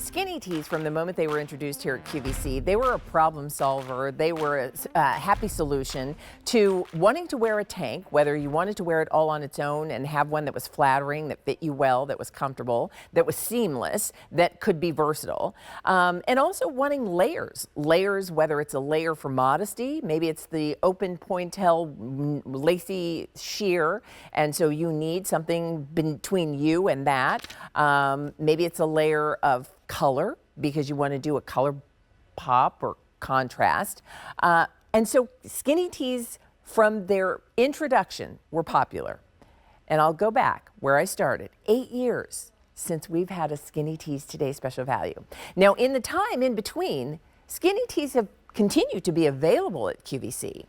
Skinny tees, from the moment they were introduced here at QVC, they were a problem solver. They were a happy solution to wanting to wear a tank, whether you wanted to wear it all on its own and have one that was flattering, that fit you well, that was comfortable, that was seamless, that could be versatile, and also wanting layers. Layers, whether it's a layer for modesty, maybe it's the open pointel lacy sheer, and so you need something between you and that. Maybe it's a layer of color because you want to do a color pop or contrast. And so skinny tees from their introduction were popular. And I'll go back where I started, 8 years since we've had a Skinny Tees Today special value. Now in the time in between, skinny tees have continued to be available at QVC,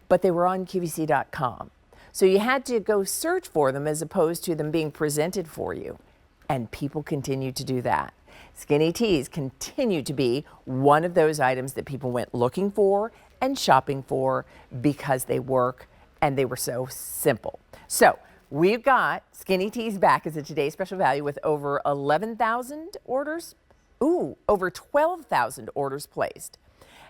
but they were on QVC.com. So you had to go search for them as opposed to them being presented for you. And people continue to do that. Skinny tees continue to be one of those items that people went looking for and shopping for because they work and they were so simple. So we've got skinny tees back as a today's special value with over 11,000 orders. Ooh, over 12,000 orders placed.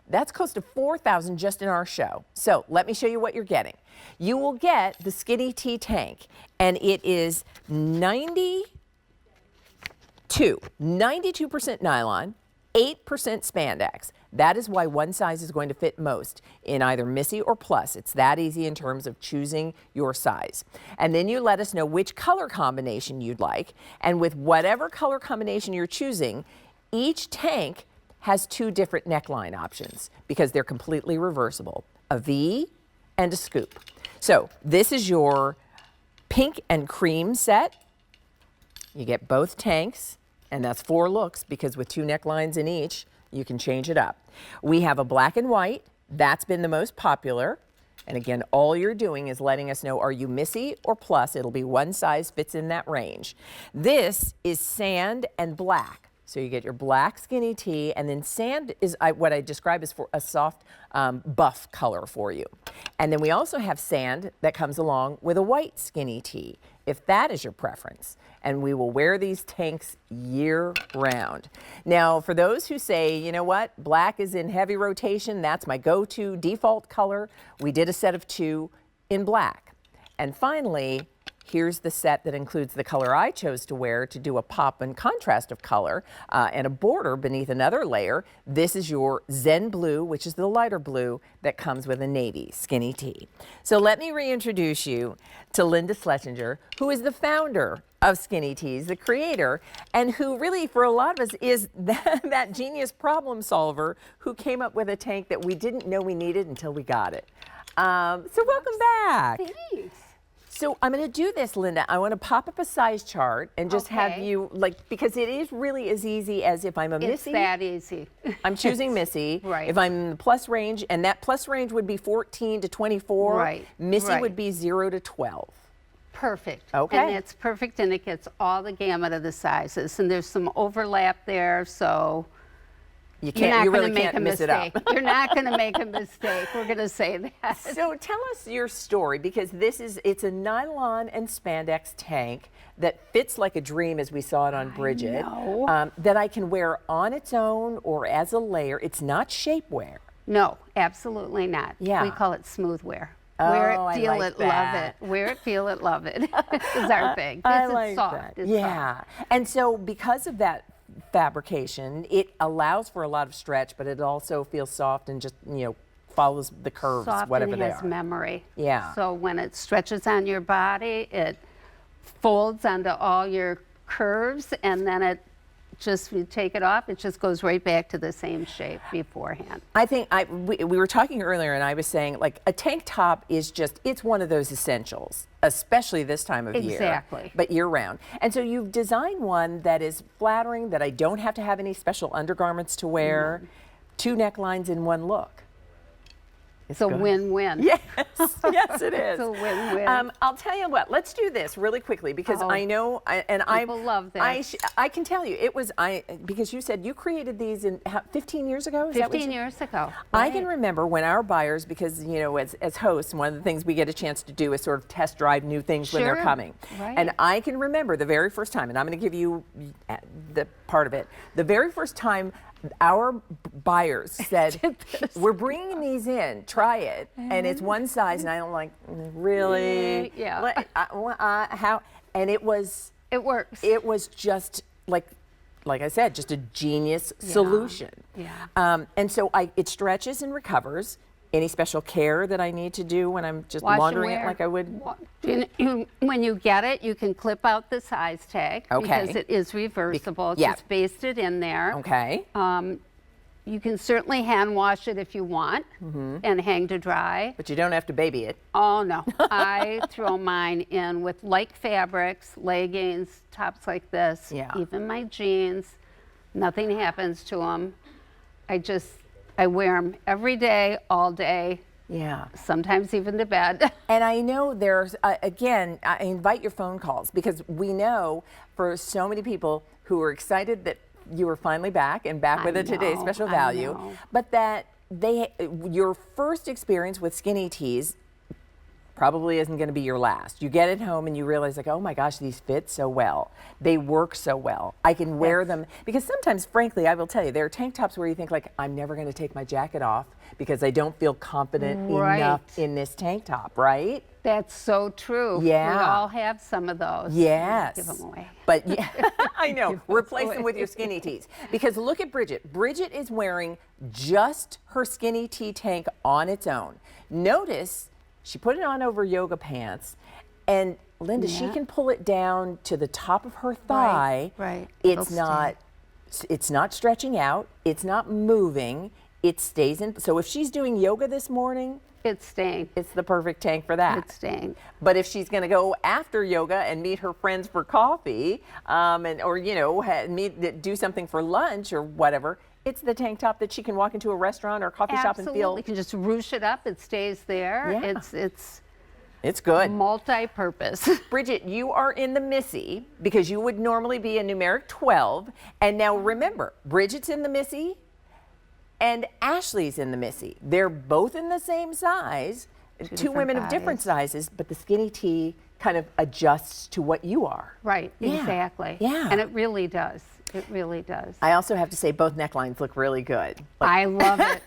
That's close to 4,000 just in our show. So let me show you what you're getting. You will get the skinny tee tank, and it is 92% nylon, 8% spandex. That is why one size is going to fit most in either Missy or Plus. It's that easy in terms of choosing your size. And then you let us know which color combination you'd like. And with whatever color combination you're choosing, each tank has 2 different neckline options because they're completely reversible, a V and a scoop. So this is your pink and cream set. You get both tanks, and that's 4 looks because with 2 necklines in each, you can change it up. We have a black and white. That's been the most popular. And again, all you're doing is letting us know, are you Missy or Plus? It'll be one size fits in that range. This is sand and black. So you get your black skinny tee, and then sand is what I describe as for a soft buff color for you. And then we also have sand that comes along with a white skinny tee, if that is your preference. And we will wear these tanks year round. Now, for those who say, you know what, black is in heavy rotation, that's my go-to default color, we did a set of 2 in black. And finally, here's the set that includes the color I chose to wear to do a pop and contrast of color and a border beneath another layer. This is your Zen Blue, which is the lighter blue that comes with a navy skinny tee. So let me reintroduce you to Linda Schlesinger, who is the founder of Skinny Tees, the creator, and who really, for a lot of us, is that genius problem solver who came up with a tank that we didn't know we needed until we got it. So welcome back. Thanks. So I'm going to do this, Linda. I want to pop up a size chart and just have you, because it is really as easy as if I'm a Missy. It's that easy. I'm choosing Missy. Right. If I'm in the plus range, and that plus range would be 14 to 24. Right. Missy would be 0 to 12. Perfect. Okay. And it's perfect, and it gets all the gamut of the sizes. And there's some overlap there, so You really can't can't miss it up. You're not going to make a mistake. We're going to say that. So tell us your story, because it's a nylon and spandex tank that fits like a dream, as we saw it on Bridget, that I can wear on its own or as a layer. It's not shapewear. No, absolutely not. Yeah. We call it smooth wear. Oh, Wear it, I feel like it, that. love it. Wear it, feel it, love it is our thing. I It's like soft. that. It's Yeah. soft. And so because of that fabrication, it allows for a lot of stretch, but it also feels soft and just, follows the curves, Soft, whatever and they it has are. memory. Yeah. So when it stretches on your body, it folds onto all your curves, and then it just, you take it off, it just goes right back to the same shape beforehand. I think we were talking earlier, and I was saying, like, a tank top is just, it's one of those essentials, especially this time of year. Exactly. But year round. And so you've designed one that is flattering, that I don't have to have any special undergarments to wear, 2 necklines in one look. It's a win-win. Yes, yes, it is. It's a win-win. I'll tell you what. Let's do this really quickly because I know, people love this. I can tell you, it was because you said you created these in 15 years ago. Is 15 years ago. I can remember when our buyers, because you know, as hosts, one of the things we get a chance to do is sort of test drive new things when they're coming. Right. And I can remember the very first time, and I'm going to give you the part of it. The very first time our buyers said, we're bringing these in, try it, and it's one size, and I'm like, really? Yeah. How? And it works. It was just like I said, just a genius solution. Yeah. And so it stretches and recovers. Any special care that I need to do when I'm just Wash and laundering it wear. like I would? When you get it, you can clip out the size tag because it is reversible. yeah. Just basted in there. Okay. You can certainly hand wash it if you want and hang to dry. But you don't have to baby it. Oh no, I throw mine in with light fabrics, leggings, tops like this, even my jeans. Nothing happens to them. I wear them every day, all day. Yeah. Sometimes even to bed. And I know there's, again, I invite your phone calls because we know for so many people who are excited that you are finally back and back with a Today's Special Value, but that your first experience with skinny tees probably isn't going to be your last. You get it home and you realize like, oh my gosh, these fit so well. They work so well. I can wear them because sometimes, frankly, I will tell you, there are tank tops where you think like, I'm never going to take my jacket off because I don't feel confident enough in this tank top, right? That's so true. Yeah. We all have some of those. Yes. Give them away. But yeah, I know. Replace them with your skinny tees. Because look at Bridget. Bridget is wearing just her skinny tee tank on its own. Notice she put it on over yoga pants, and Linda, she can pull it down to the top of her thigh. Right. It's not stretching out. It's not moving. It stays in. So if she's doing yoga this morning, it's staying. It's the perfect tank for that. It's staying. But if she's going to go after yoga and meet her friends for coffee, or you know, do something for lunch or whatever, it's the tank top that she can walk into a restaurant or coffee shop and feel. You can just ruche it up. It stays there. Yeah. It's good. Multi-purpose. Bridget, you are in the Missy because you would normally be a numeric 12. And now remember, Bridget's in the Missy and Ashley's in the Missy. They're both in the same size, two women of different sizes, but the skinny tee kind of adjusts to what you are. Right, exactly. Yeah. And it really does. It really does. I also have to say both necklines look really good. I love it.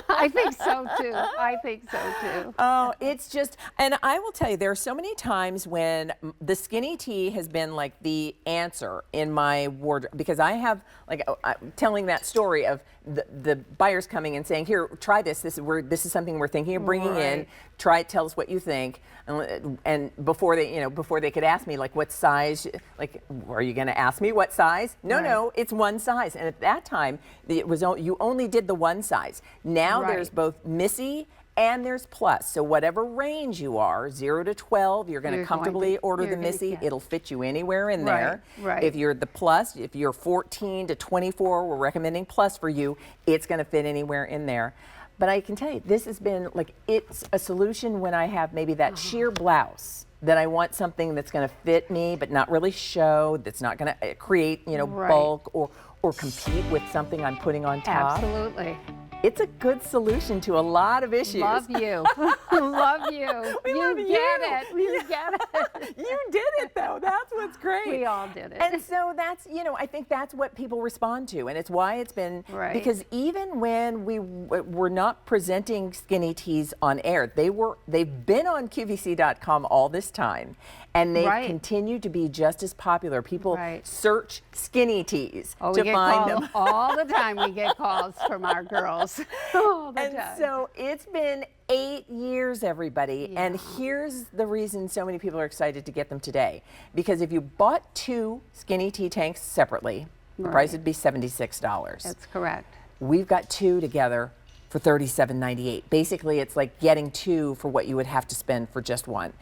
I think so too. I think so too. Oh, it's just, and I will tell you, there are so many times when the skinny tee has been like the answer in my wardrobe because I have like telling that story of the buyers coming and saying, "Here, try this. This is something we're thinking of bringing in. Try it. Tell us what you think." And before they could ask me like what size, like, are you going to ask me what size? No, it's one size. And at that time, it was you only did the one size. Now there's both Missy and there's plus. So whatever range you are, 0 to 12, you're going to comfortably order the Missy. It'll fit you anywhere in there. Right. If you're the plus, if you're 14 to 24, we're recommending plus for you. It's going to fit anywhere in there. But I can tell you, this has been like, it's a solution when I have maybe that sheer blouse that I want something that's going to fit me but not really show, that's not going to create, bulk or compete with something I'm putting on top. Absolutely. It's a good solution to a lot of issues. Love you. Love you. We love you. Get it. We get it. You did it though. That's what's great. We all did it. And so that's, I think that's what people respond to. And it's why it's been, because even when we were not presenting skinny tees on air, they've been on QVC.com all this time. And they continue to be just as popular. People search skinny tees to find them. All the time we get calls from our girls. All the time. So it's been 8 years, everybody. Yeah. And here's the reason so many people are excited to get them today. Because if you bought 2 skinny tee tanks separately, the price would be $76. That's correct. We've got 2 together for $37.98. Basically, it's like getting 2 for what you would have to spend for just 1.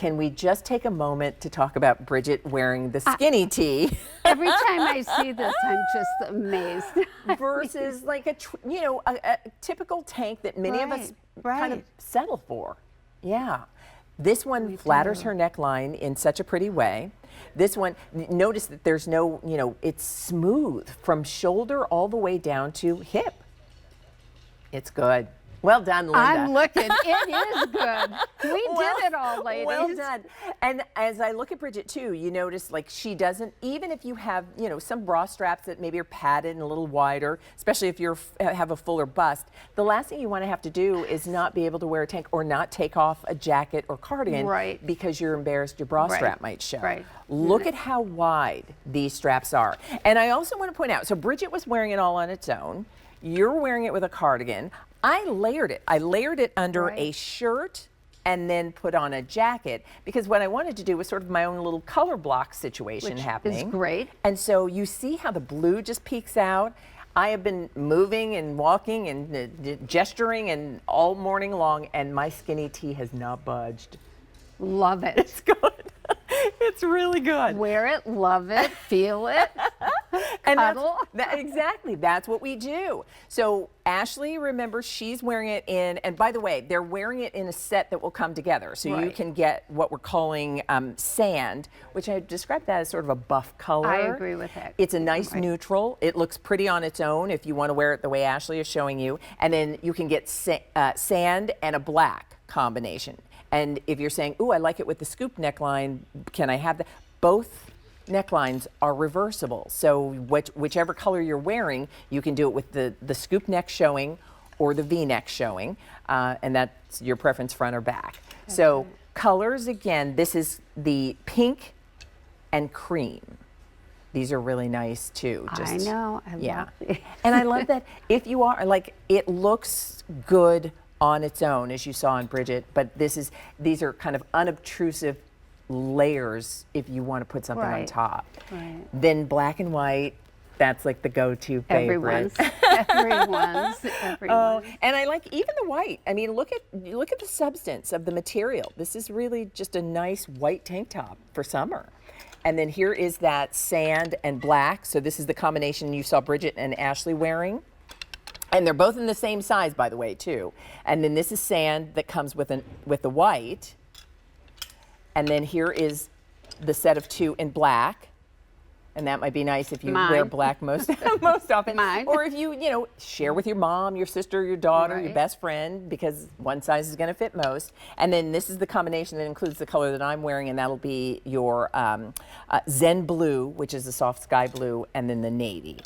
can we just take a moment to talk about Bridget wearing the skinny tee? Every time I see this, I'm just amazed. Versus like a typical tank that many of us kind of settle for. Yeah. This one flatters her neckline in such a pretty way. This one, notice that there's no, it's smooth from shoulder all the way down to hip. It's good. Well done, Linda. I'm looking. It is good. We did it all, ladies. Well done. And as I look at Bridget too, you notice like she doesn't, even if you have, some bra straps that maybe are padded and a little wider, especially if you have a fuller bust, the last thing you want to have to do is not be able to wear a tank or not take off a jacket or cardigan because you're embarrassed your bra strap might show. Look at how wide these straps are. And I also want to point out, so Bridget was wearing it all on its own. You're wearing it with a cardigan. I layered it. I layered it under a shirt and then put on a jacket because what I wanted to do was sort of my own little color block situation happening. Which is great. And so you see how the blue just peeks out. I have been moving and walking and gesturing and all morning long, and my skinny tee has not budged. Love it. It's good. It's really good. Wear it, love it, feel it, and cuddle. Exactly, that's what we do. So Ashley, remember, she's wearing it in, and by the way, they're wearing it in a set that will come together. So you can get what we're calling sand, which I describe that as sort of a buff color. I agree with that. It's a nice neutral. It looks pretty on its own if you want to wear it the way Ashley is showing you. And then you can get sand and a black combination. And if you're saying, ooh, I like it with the scoop neckline, can I have that? Both necklines are reversible. So whichever color you're wearing, you can do it with the scoop neck showing or the V-neck showing. And that's your preference, front or back. So colors, again, this is the pink and cream. These are really nice too. I know, I love it. And I love that if you are, like, it looks good on its own, as you saw in Bridget, but these are kind of unobtrusive layers if you want to put something on top. Then black and white, that's like the go-to favorite. Everyone's. And I like even the white. I mean, look at the substance of the material. This is really just a nice white tank top for summer. And then here is that sand and black. So this is the combination you saw Bridget and Ashley wearing. And they're both in the same size, by the way, too. And then this is sand that comes with the white. And then here is the set of two in black. And that might be nice if you wear black most often. Or if you share with your mom, your sister, your daughter, your best friend, because one size is going to fit most. And then this is the combination that includes the color that I'm wearing, and that'll be your Zen blue, which is the soft sky blue, and then the navy.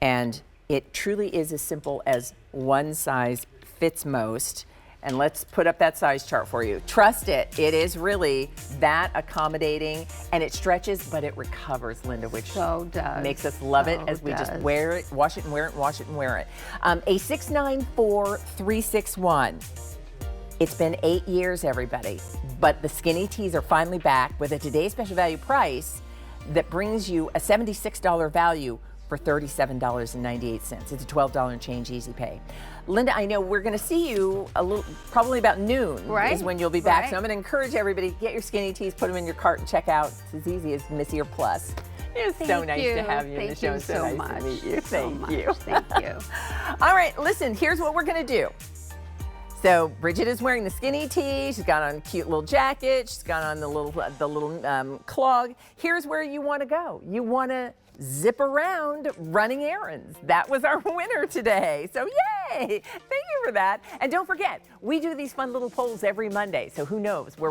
And it truly is as simple as one size fits most. And let's put up that size chart for you. Trust it, it is really that accommodating, and it stretches, but it recovers, Linda, which makes us love it as we just wear it, wash it and wear it, wash it and wear it. A 694361. It's been 8 years, everybody, but the skinny tees are finally back with a today's special value price that brings you a $76 value for $37.98. It's a $12 and change easy pay. Linda, I know we're going to see you probably about noon is when you'll be back. So I'm going to encourage everybody, get your skinny tees, put them in your cart and check out. It's as easy as Missy or Plus. It's so nice to have you in the show. So nice to meet you. Thank you. Thank you. All right, listen, here's what we're going to do. So Bridget is wearing the skinny tee. She's got on a cute little jacket. She's got on the little clog. Here's where you want to go. You want to zip around running errands. That was our winner today. So yay! Thank you for that. And don't forget, we do these fun little polls every Monday. So who knows where